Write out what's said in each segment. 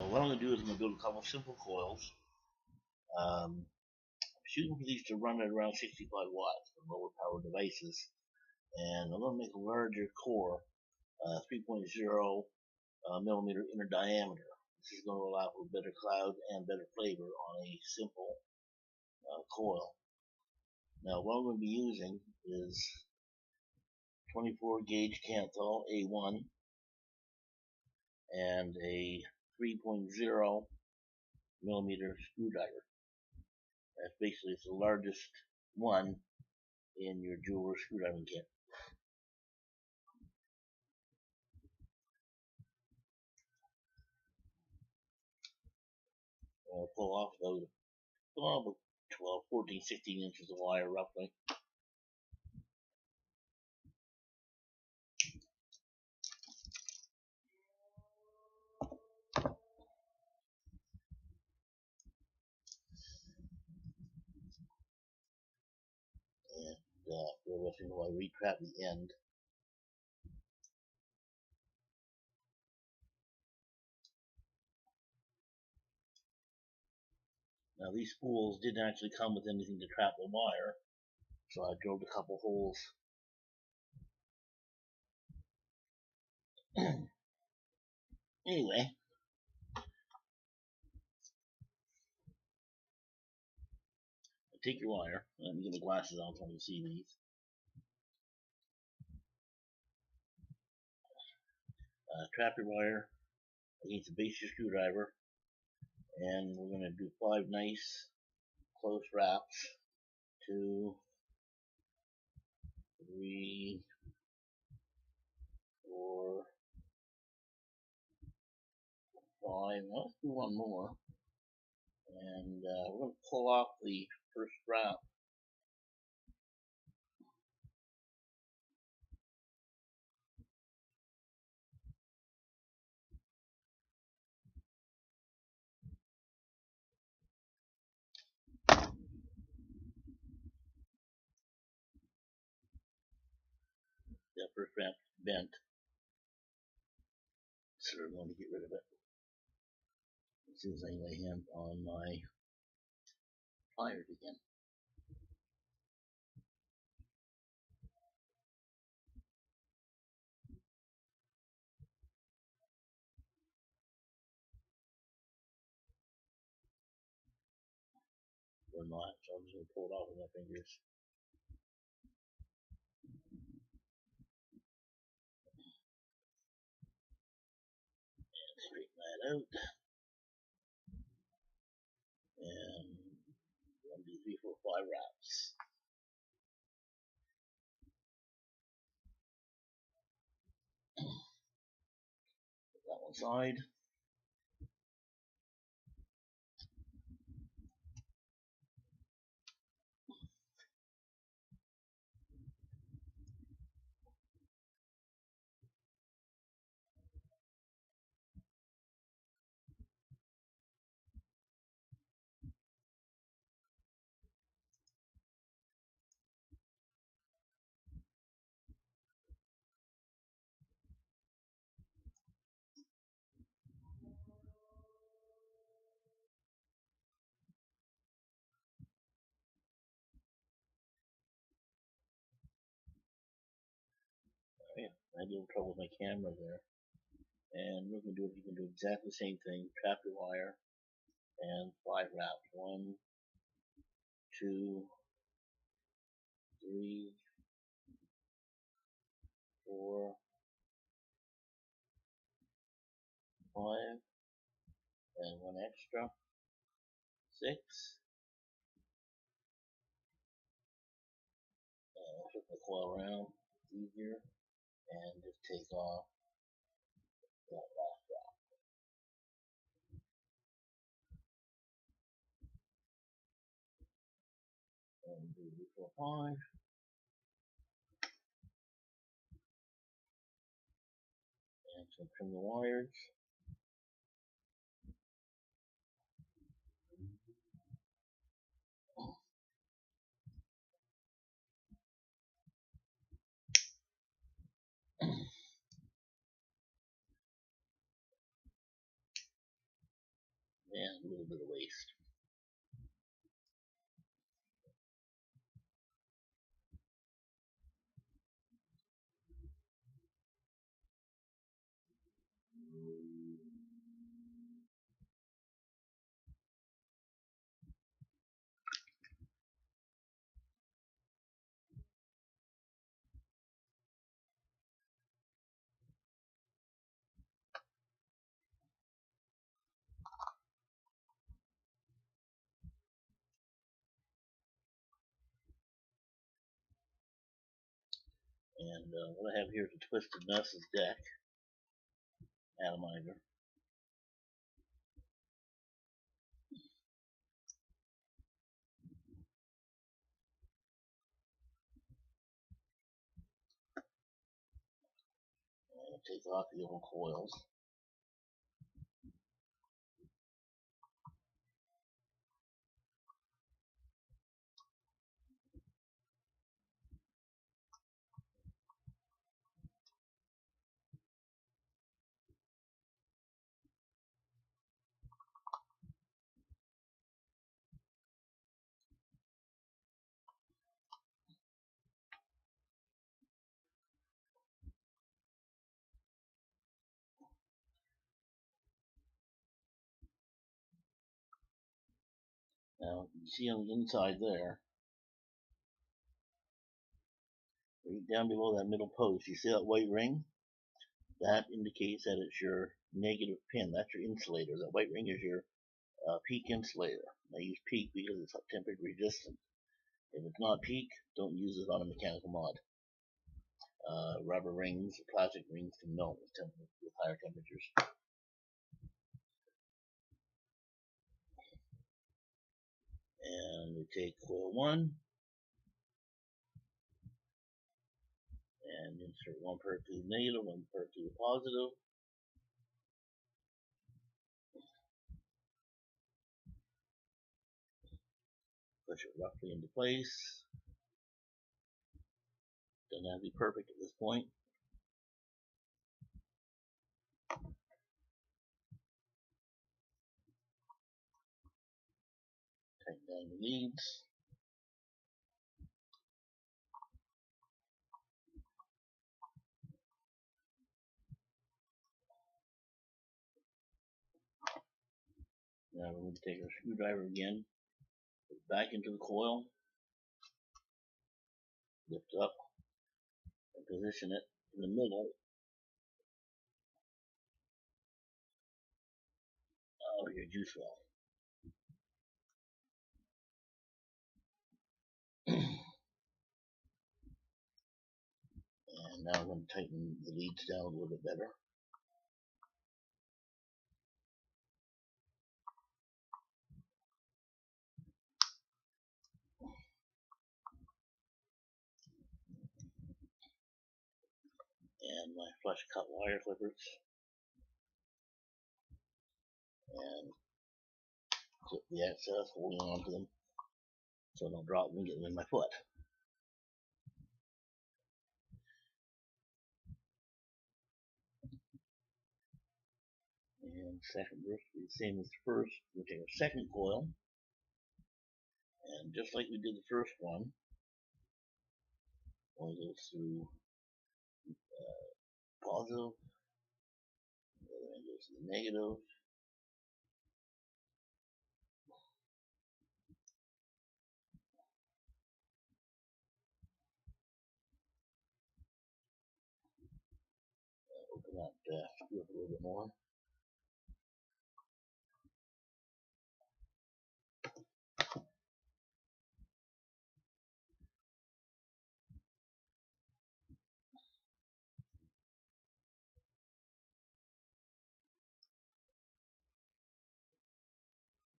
what I'm going to do is I'm going to build a couple simple coils. I'm shooting for these to run at around 65 watts for lower power devices. And I'm going to make a larger core, 3.0 millimeter inner diameter. This is going to allow for better cloud and better flavor on a simple coil. Now what I'm going to be using is 24 gauge kanthal A1 and a 3.0 millimeter screwdriver. That's basically it's the largest one in your jeweler screwdriving kit. I'll pull off about 12, 14, 16 inches of wire roughly. Bear with me while I retrap the end. Now these spools didn't actually come with anything to trap the wire, so I drilled a couple holes. Anyway, take your wire. Let me get my glasses on so I can see these. Trap your wire against the base of your screwdriver, and we're going to do 5 nice close wraps. 2, 3, 4, 5. Let's do one more, and we're going to pull off the first wrap. That first wrap bent, so we're going to get rid of it as soon as I lay hands on my pliers again. Or not, so I'm just going to pull it off with my fingers. And straighten that out. And 1, 2, 3, 4, 5 wraps. Put that one side. Alright, I had a little trouble with my camera there. And we're going to do it, you can do exactly the same thing. Trap your wire and 5 wraps. 1, 2, 3, 4, 5, and 1 extra. 6. And flip the coil around, easier, and just take off that last wrap. And do 4, 5. And so trim the wires. and a little bit of waste. And what I have here is a TwistedMesses deck atomizer. And take off the old coils. Now you can see on the inside there, right down below that middle post, you see that white ring? That indicates that it's your negative pin. That's your insulator. That white ring is your peak insulator. I use peak because it's temperature resistant. If it's not peak, don't use it on a mechanical mod. Rubber rings, plastic rings can melt with higher temperatures. And we take coil 1 and insert one pair to the negative, one pair to the positive. Push it roughly into place. Doesn't have to be perfect at this point. Tighten down the leads. Now we're going to take our screwdriver again, put it back into the coil, lift up, and position it in the middle of your juice well. And now I'm going to tighten the leads down a little bit better. And my flush cut wire clippers. And clip the excess, holding on to them so I don't drop them and get them in my foot. And second burst will be the same as the first. We'll take our second coil, and just like we did the first one, we'll go through positive, the other end goes to the negative. Open that screw up a little bit more.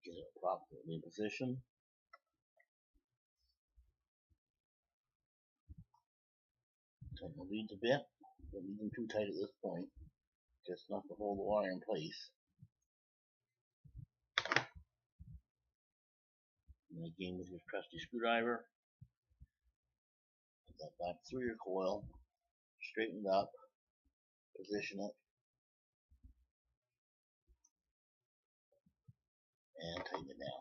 Get it approximately in position. Tighten the leads a bit. Don't leave them too tight at this point, just enough to hold the wire in place. And again with your trusty screwdriver, put that back through your coil, straighten it up, position it, and tighten it down.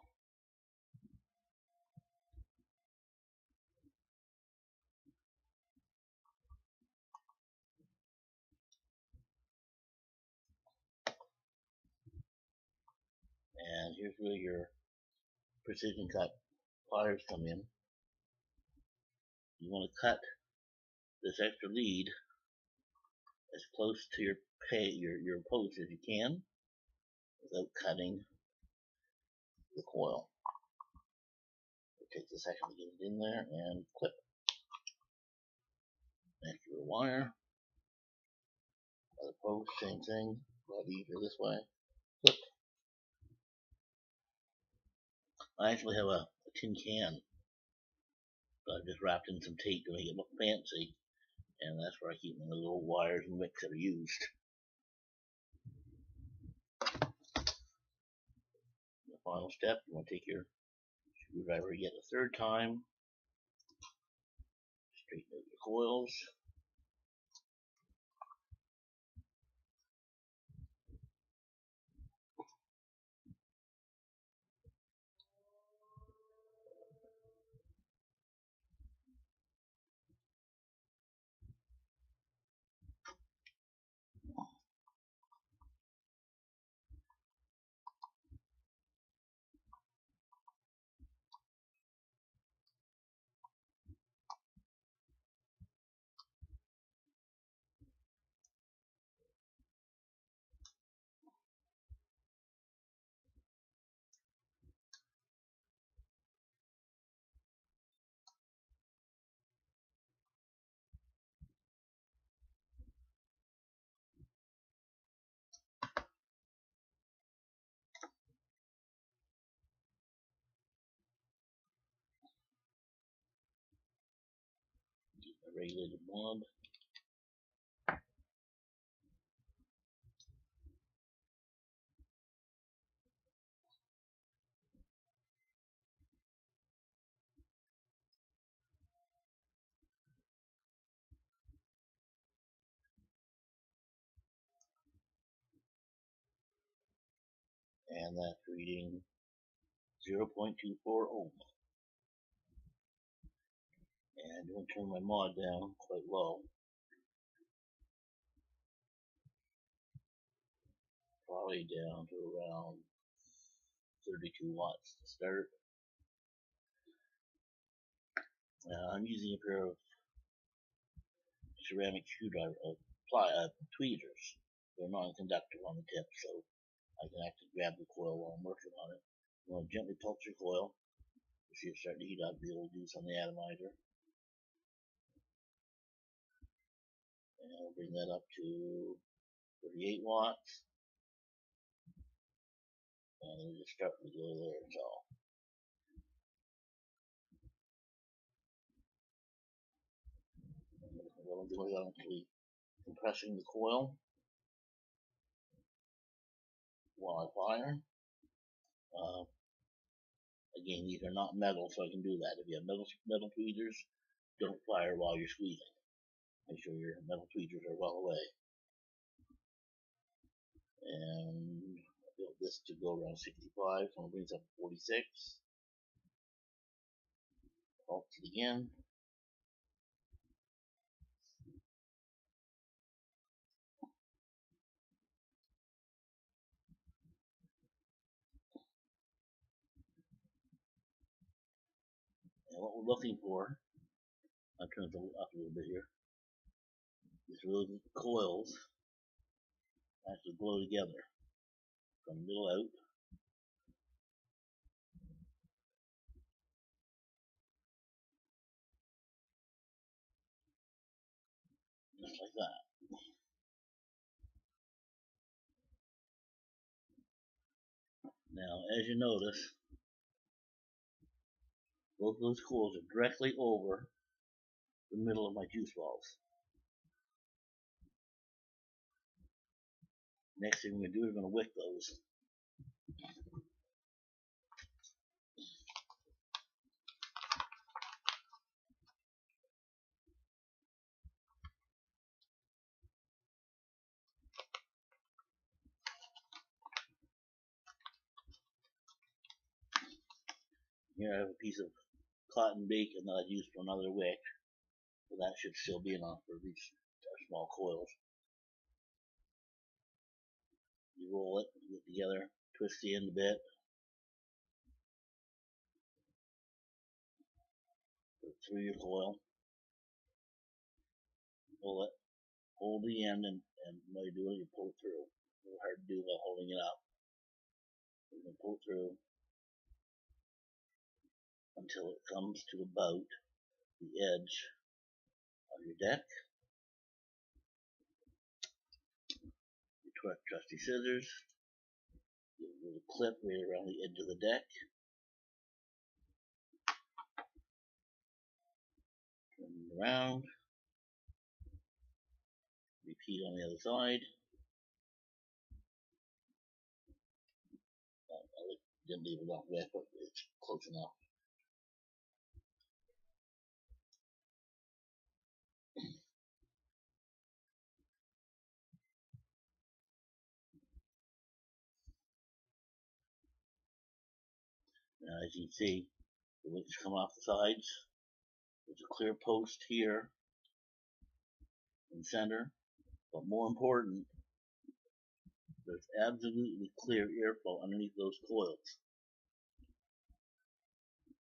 And here's where your precision cut pliers come in. You want to cut this extra lead as close to your post as you can without cutting the coil. It takes a second to get it in there and clip. Next to the wire, other post, same thing, a lot easier this way. Clip. I actually have a tin can that I've just wrapped in some tape to make it look fancy, and that's where I keep my little wires and wicks that are used. The final step, you want to take your screwdriver yet a third time, straighten out your coils. Get the regulated wand. And that's reading 0.24 ohm. And I'm going to turn my mod down quite low. Probably down to around 32 watts to start. I'm using a pair of ceramic screwdriver tweezers. They're non-conductive on the tip, so I can actually grab the coil while I'm working on it. You want to gently pulse your coil. You see it starting to heat up. Be able to do this on the atomizer. And I'll bring that up to 38 watts. And it'll just start to go there, so. What I'm doing is I'm actually compressing the coil while I fire. Again, these are not metal, so I can do that. If you have metal tweezers, don't fire while you're squeezing. Make sure your metal tweezers are well away. And I built this to go around 65, so I'm going to bring this up to 46. Pulse it again. And what we're looking for, I'll turn it up a little bit here, is really the coils actually blow together from the middle out. Just like that. Now, as you notice, both of those coils are directly over the middle of my juice valves. Next thing we're going to do is we're going to wick those. Here I have a piece of cotton bacon that I used for another wick, so that should still be enough for these small coils. You roll it, put it together, twist the end a bit, put it through your coil, pull it, hold the end, and while you do it, you pull it through. It's really hard to do while holding it up. You can pull it through until it comes to about the edge of your deck. Your trusty scissors, give a little clip right around the edge of the deck. Turn it around. Repeat on the other side. I didn't leave it off wet, but it's close enough. Now, as you can see, the wicks come off the sides. There's a clear post here in the center, but more important, there's absolutely clear airflow underneath those coils.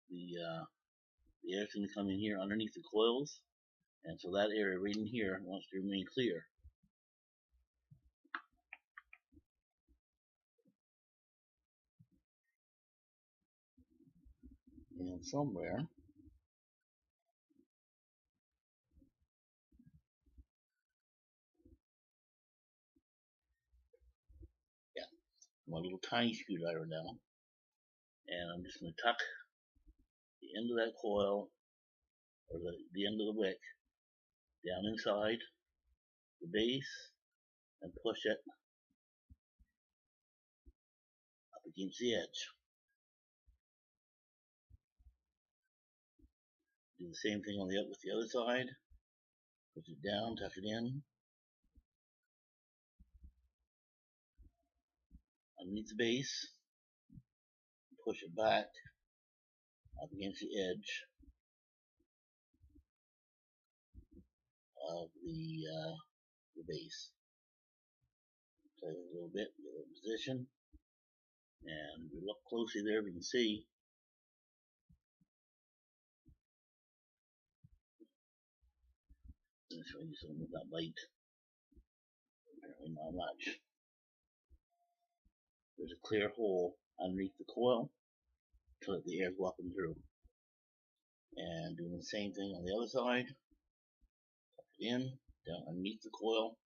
The air's going to come in here underneath the coils, and so that area right in here wants to remain clear. And somewhere, yeah, my little tiny screwdriver now, and I'm just going to tuck the end of that coil, or the end of the wick, down inside the base, and push it up against the edge. Do the same thing with the other side. Push it down, tuck it in, underneath the base, push it back up against the edge of the base. Play it a little bit, get it in position, and we look closely there, we can see I'm going to show you something with that light. Apparently not much. There's a clear hole underneath the coil to let the air go up and through. And doing the same thing on the other side. Tuck it in, down underneath the coil,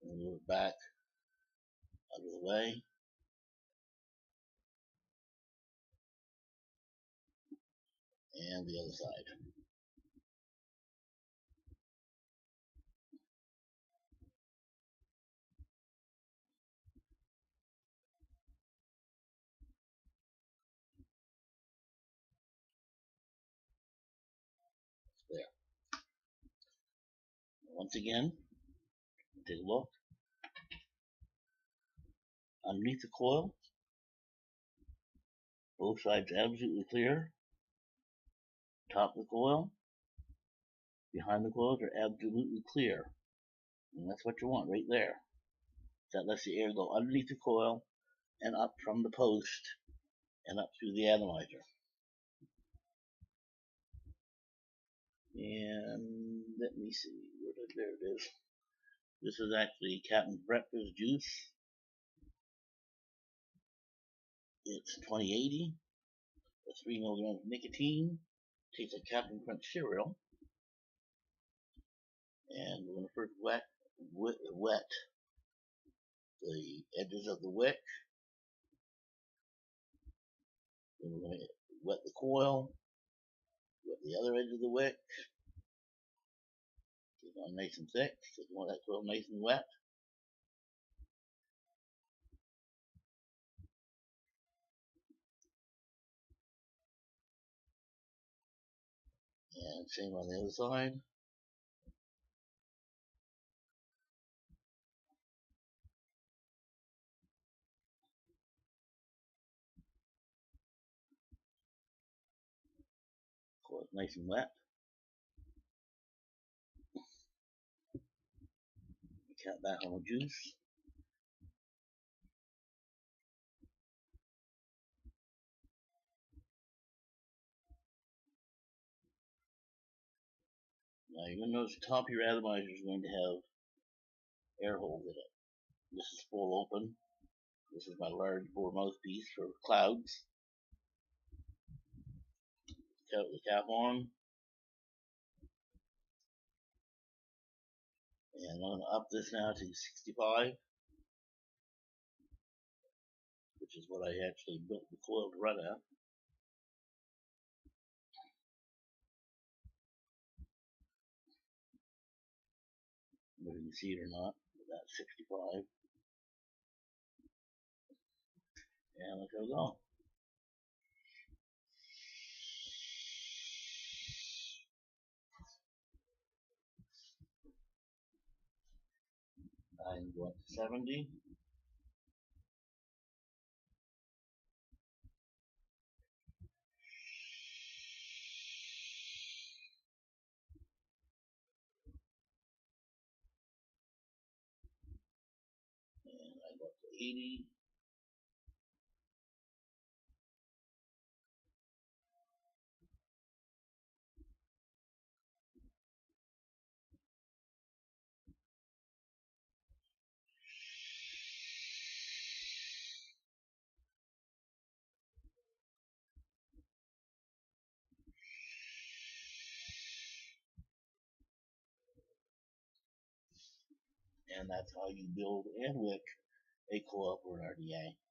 and move it back out of the way. And the other side. There. Once again, take a look. Underneath the coil, both sides absolutely clear. Top of the coil, behind the coils are absolutely clear. And that's what you want right there. That lets the air go underneath the coil and up from the post and up through the atomizer. And let me see, there it is. This is actually Captain Breakfast juice. It's 2080 with 3 milligrams of nicotine. Tastes like Captain Crunch cereal. And we're going to first wet the edges of the wick. Then we're going to wet the coil, wet the other edge of the wick. Get it on nice and thick, because you want that coil nice and wet. And same on the other side. it's nice and wet. Cap back on the juice. Now you're going to notice the top of your atomizer is going to have air holes in it. This is full open. This is my large bore mouthpiece for clouds. Cut the cap on. And I'm going to up this now to 65, which is what I actually built the coil to run at. Whether you can see it or not, but that's 65. And look how it goes. I'm going to 70. And I go up to 80. And that's how you build and wick a coil for an RDA.